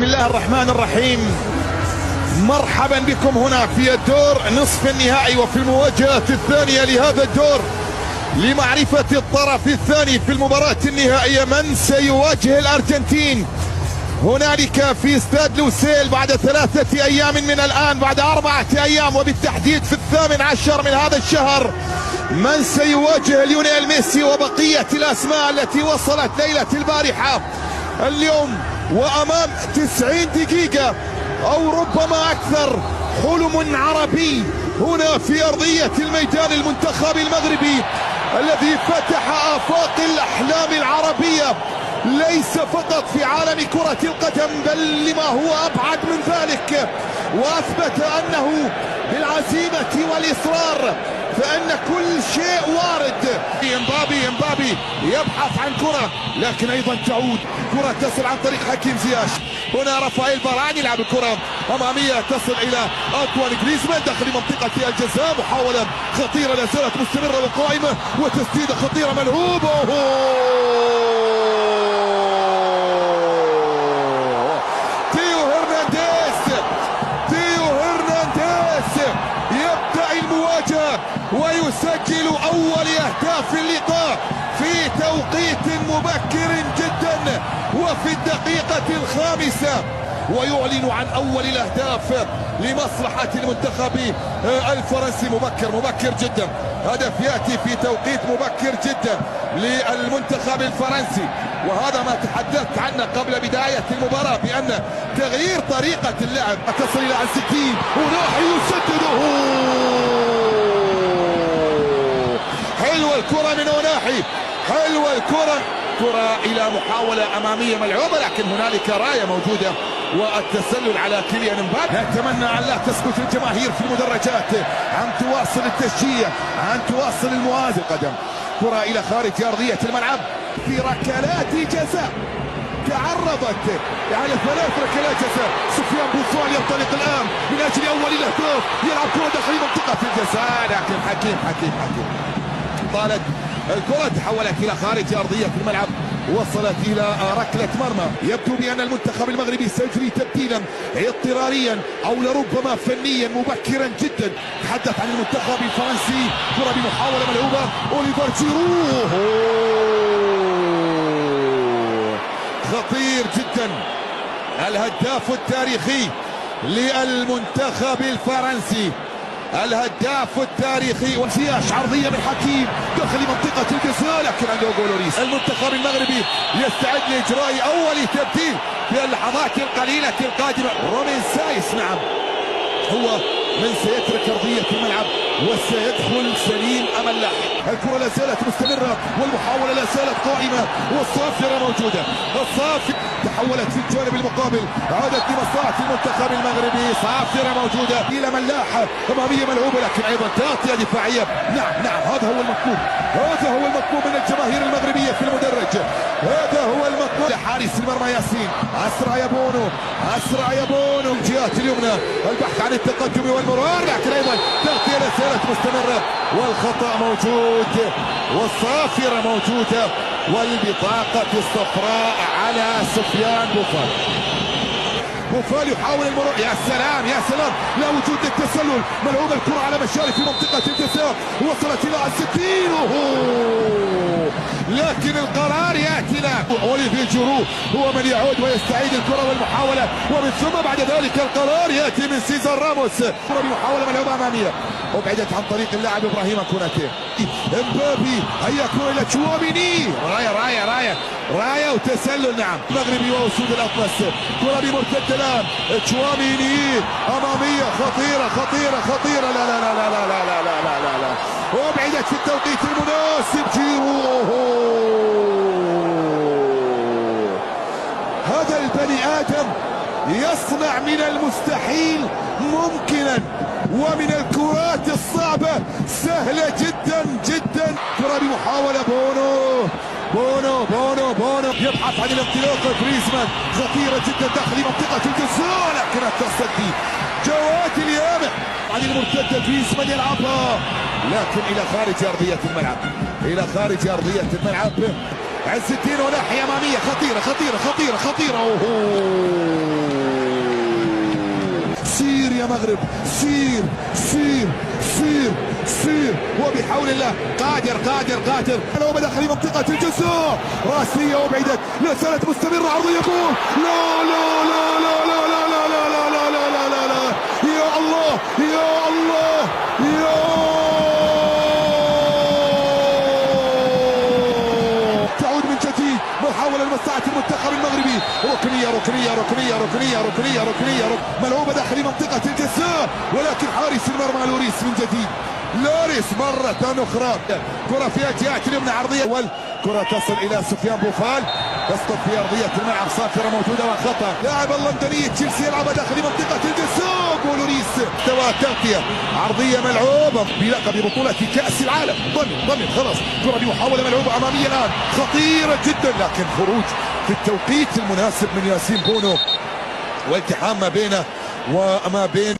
الله الرحمن الرحيم. مرحبا بكم هنا في الدور نصف النهائي وفي المواجهة الثانية لهذا الدور لمعرفة الطرف الثاني في المباراة النهائية من سيواجه الأرجنتين هنالك في استاد لوسيل بعد 3 أيام من الآن، بعد 4 أيام وبالتحديد في 18 من هذا الشهر. من سيواجه ليونيل ميسي وبقية الأسماء التي وصلت ليلة البارحة اليوم وأمام 90 دقيقة أو ربما أكثر حلم عربي هنا في أرضية الميدان المنتخب المغربي الذي فتح آفاق الأحلام العربية ليس فقط في عالم كرة القدم بل لما هو أبعد من ذلك، وأثبت أنه بالعزيمة والإصرار فإن كل شيء وارد. امبابي يبحث عن كرة لكن أيضا تعود كرة تصل عن طريق حكيم زياش. هنا رافائيل فاران يلعب الكرة أمامية تصل إلى أنطوان غريزمان داخل منطقة الجزاء. محاولة خطيرة لا زالت مستمرة وقائمة وتسديدة خطيرة ملعوبة. تيو هرنانديز يبدأ المواجهة ويسجل أول أهداف اللقاء في توقيت مبكر جدا وفي الدقيقة 5 ويعلن عن أول الأهداف لمصلحة المنتخب الفرنسي. مبكر جدا، هدف يأتي في توقيت مبكر جدا للمنتخب الفرنسي، وهذا ما تحدثت عنه قبل بداية المباراة بأن تغيير طريقة اللعب. تصل إلى عن 60 وناحي يسدده. حلوة الكرة من وناحي، حلوة الكرة إلى محاولة أمامية ملعوبة لكن هنالك راية موجودة والتسلل على كيليان امبابي. نتمنى أن لا تسكت الجماهير في المدرجات عن تواصل التشجيع، عن تواصل الموازي. قدم كرة إلى خارج أرضية الملعب في ركلات جزاء، تعرضت على 3 ركلات جزاء. سفيان بوفون ينطلق الآن من أجل أول الأهداف، يلعب كرة داخل منطقة الجزاء لكن حكيم طالت الكرة، تحولت إلى خارج أرضية الملعب، وصلت إلى ركلة مرمى. يبدو بأن المنتخب المغربي سيجري تبديلا اضطراريا أو لربما فنيا مبكرا جدا. تحدث عن المنتخب الفرنسي، كرة بمحاولة ملعوبة أوليفر جيرو، خطير جدا. الهداف التاريخي للمنتخب الفرنسي، الهداف التاريخي. وزياش عرضية من حكيم داخل منطقة الجزاء لكن عنده جولوريس. المنتخب المغربي يستعد لإجراء أول تبديل في اللحظات القليلة القادمة. رومين سايس نعم هو من سيترك أرضية الملعب وسيدخل سليم أملاح. الكرة لا زالت مستمرة والمحاولة لا زالت قائمة والصافرة موجودة. الصافرة تحولت في الجانب المقابل، عادت لمصلحة المنتخب المغربي. صافرة موجودة إلى ملاحة أمامية ملعوبة لكن أيضا تغطية دفاعية. نعم هذا هو المطلوب، هذا هو المطلوب من الجماهير المغربية في المدرج، هذا هو المطلوب. لحارس المرمى ياسين، أسرع يا بونو الجهات اليمنى، البحث عن التقدم والمرور لكن أيضا تغطية لا زالت مستمرة والخطأ موجود والصافرة موجودة والبطاقة الصفراء على سفيان بوفال يحاول المرور. يا سلام لا وجود للتسلل، ملعوب الكرة على مشارف في منطقة الجزاء، وصلت إلى 60 لكن القرار يأتي له. أوليفي جيرو هو من يعود ويستعيد الكرة والمحاولة، ومن ثم بعد ذلك القرار يأتي من سيزار راموس. كرة بمحاولة ملعوبة أمامية أبعدت عن طريق اللاعب إبراهيم كوناتي. امبابي هيا كرة إلى تشواميني، راية وتسلل نعم المغربي وأسود الأطلس. كرة بمرتدة الآن تشواميني أمامية خطيرة لا وابعدت في التوقيت المناسب. جيرو هذا البني آدم يصنع من المستحيل ممكنا ومن الكرات الصعبة سهلة جدا. كرة بمحاولة بونو يبحث عن الانطلاق. غريزمان خطيرة جدا داخل منطقة الجزاء لكن التصدي جواد اليامع عن المرتدة. غريزمان يلعبها لكن إلى خارج أرضية الملعب، عز الدين وناحية أمامية خطيرة خطيرة خطيرة خطيرة. سير يا مغرب، سير سير سير سير، وبحول الله قادر قادر قادر. لو بدخل منطقة الجزاء راسية وبعدت، لا زالت مستمرة، عرضية جول. لا لا لا لا لا لا لا لا لا لا لا لا لا، يا الله يا الله يا محاولة لمصلحة المنتخب المغربي. ركنية ركنية ركنية ركنية ركنية ركنية ملعوبة داخل منطقة الجزاء، ولكن حارس المرمى لوريس من جديد. لوريس مرة أخرى، كرة فيها جهة اليمنى عرضية، والكرة تصل إلى سفيان بوفال، تسقط في أرضية الملعب، صافرة موجودة وخطأ. لاعب اللندني تشيلسي يلعب داخل منطقة الجزاء، ولوريس استوى تغطية عرضية ملعوبة بلقب بطولة كأس العالم. ضمن خلاص، كرة بمحاولة ملعوبة أمامية الآن خطيرة جدا، لكن خروج في التوقيت المناسب من ياسين بونو، والتحام ما بينه وما بين